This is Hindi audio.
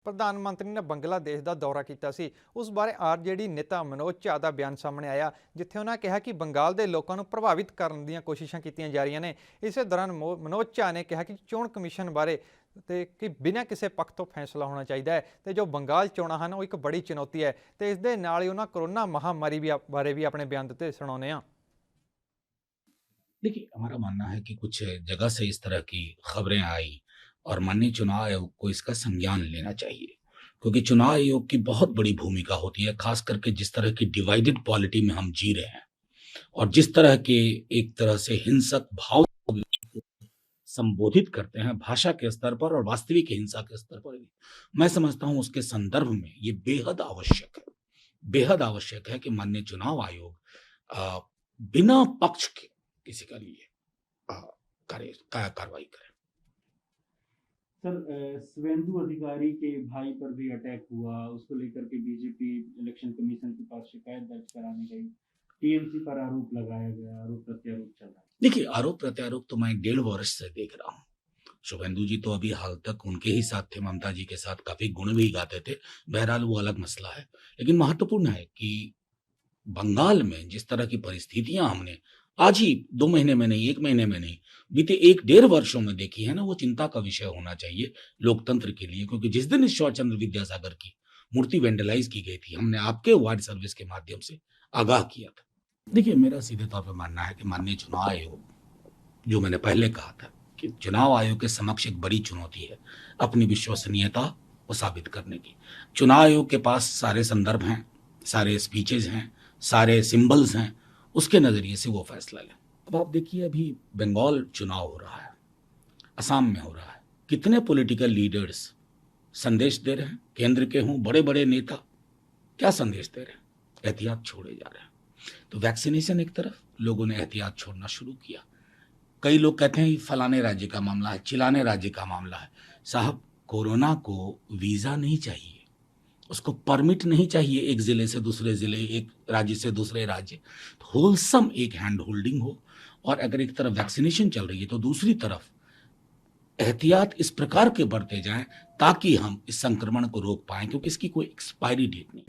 ਪ੍ਰਧਾਨ ਮੰਤਰੀ ਨੇ ਬੰਗਲਾਦੇਸ਼ ਦਾ ਦੌਰਾ ਕੀਤਾ ਸੀ। ਉਸ ਬਾਰੇ ਆਰਜੇਡੀ ਨੇਤਾ ਮਨੋਜ ਝਾ ਦਾ ਬਿਆਨ ਸਾਹਮਣੇ ਆਇਆ, ਜਿੱਥੇ ਉਹਨਾਂ ਕਿਹਾ ਕਿ ਬੰਗਾਲ ਦੇ ਲੋਕਾਂ ਨੂੰ ਪ੍ਰਭਾਵਿਤ ਕਰਨ ਦੀਆਂ ਕੋਸ਼ਿਸ਼ਾਂ ਕੀਤੀਆਂ ਜਾ ਰਹੀਆਂ ਨੇ। ਇਸੇ ਦੌਰਾਨ ਮਨੋਜ ਝਾ ਨੇ ਕਿਹਾ ਕਿ ਚੋਣ ਕਮਿਸ਼ਨ ਬਾਰੇ ਤੇ ਕਿ ਬਿਨਾਂ ਕਿਸੇ ਪੱਖ ਤੋਂ ਫੈਸਲਾ ਹੋਣਾ ਚਾਹੀਦਾ ਹੈ ਤੇ ਜੋ ਬੰਗਾਲ ਚੋਣਾਂ ਹਨ ਉਹ ਇੱਕ ਬੜੀ ਚੁਣੌਤੀ ਹੈ ਤੇ ਇਸ ਦੇ ਨਾਲ ਹੀ ਉਹਨਾਂ ਕੋਰੋਨਾ ਮਹਾਮਾਰੀ ਵੀ ਬਾਰੇ ਵੀ ਆਪਣੇ ਬਿਆਨ ਦਿੱਤੇ ਸੁਣਾਉਂਦੇ ਆ। देखिए, हमारा मानना है कि कुछ जगह से इस तरह की खबरें आई और माननीय चुनाव आयोग को इसका संज्ञान लेना चाहिए। क्योंकि चुनाव आयोग की बहुत बड़ी भूमिका होती है, खास करके जिस तरह की डिवाइडेड पॉलिटी में हम जी रहे हैं और जिस तरह के एक तरह से हिंसक भाव संबोधित करते हैं भाषा के स्तर पर और वास्तविक हिंसा के स्तर पर भी। मैं समझता हूं उसके संदर्भ में ये बेहद आवश्यक है कि माननीय चुनाव आयोग बिना पक्ष के किसी का लिए अ, कार्रवाई करे। सर, शुभेंदु अधिकारी के भाई पर भी अटैक हुआ, उसको लेकर के बीजेपी इलेक्शन कमीशन के पास शिकायत दर्ज कराने गई। टीएमसी पर आरोप लगाया गया, आरोप प्रत्यारोप चल रहा है। देखिए, आरोप प्रत्यारोप तो मैं 1.5 वर्ष से देख रहा हूँ। शुभेंदु जी तो अभी हाल तक उनके ही साथ थे, ममता जी के साथ काफी गुण भी गाते थे। बहरहाल वो अलग मसला है, लेकिन महत्वपूर्ण है कि बंगाल में जिस तरह की परिस्थितियां हमने आज ही 2 महीने में नहीं, 1 महीने में नहीं, बीते 1-1.5 वर्षों में देखी है ना, वो चिंता का विषय होना चाहिए लोकतंत्र के लिए। क्योंकि जिस दिन ईश्वर चंद्र विद्यासागर की मूर्ति वेंडलाइज की गई थी, हमने आपके वार्ड सर्विस के माध्यम से आगाह किया था। देखिए, मेरा सीधे तौर पर मानना है कि माननीय चुनाव आयोग, जो मैंने पहले कहा था कि चुनाव आयोग के समक्ष एक बड़ी चुनौती है अपनी विश्वसनीयता को साबित करने की। चुनाव आयोग के पास सारे संदर्भ हैं, सारे स्पीचेज हैं, सारे सिंबल्स हैं, उसके नजरिए से वो फैसला लें। अब आप देखिए, अभी बंगाल चुनाव हो रहा है, असम में हो रहा है, कितने पॉलिटिकल लीडर्स संदेश दे रहे हैं, केंद्र के हों, बड़े बड़े नेता क्या संदेश दे रहे हैं? एहतियात छोड़े जा रहे हैं। तो वैक्सीनेशन एक तरफ, लोगों ने एहतियात छोड़ना शुरू किया। कई लोग कहते हैं ये फलाने राज्य का मामला है, चिलाने राज्य का मामला है। साहब, कोरोना को वीजा नहीं चाहिए, उसको परमिट नहीं चाहिए एक जिले से दूसरे जिले, एक राज्य से दूसरे राज्य। होलसम एक हैंड होल्डिंग हो, और अगर एक तरफ वैक्सीनेशन चल रही है तो दूसरी तरफ एहतियात इस प्रकार के बरते जाएं ताकि हम इस संक्रमण को रोक पाएं, क्योंकि इसकी कोई एक्सपायरी डेट नहीं।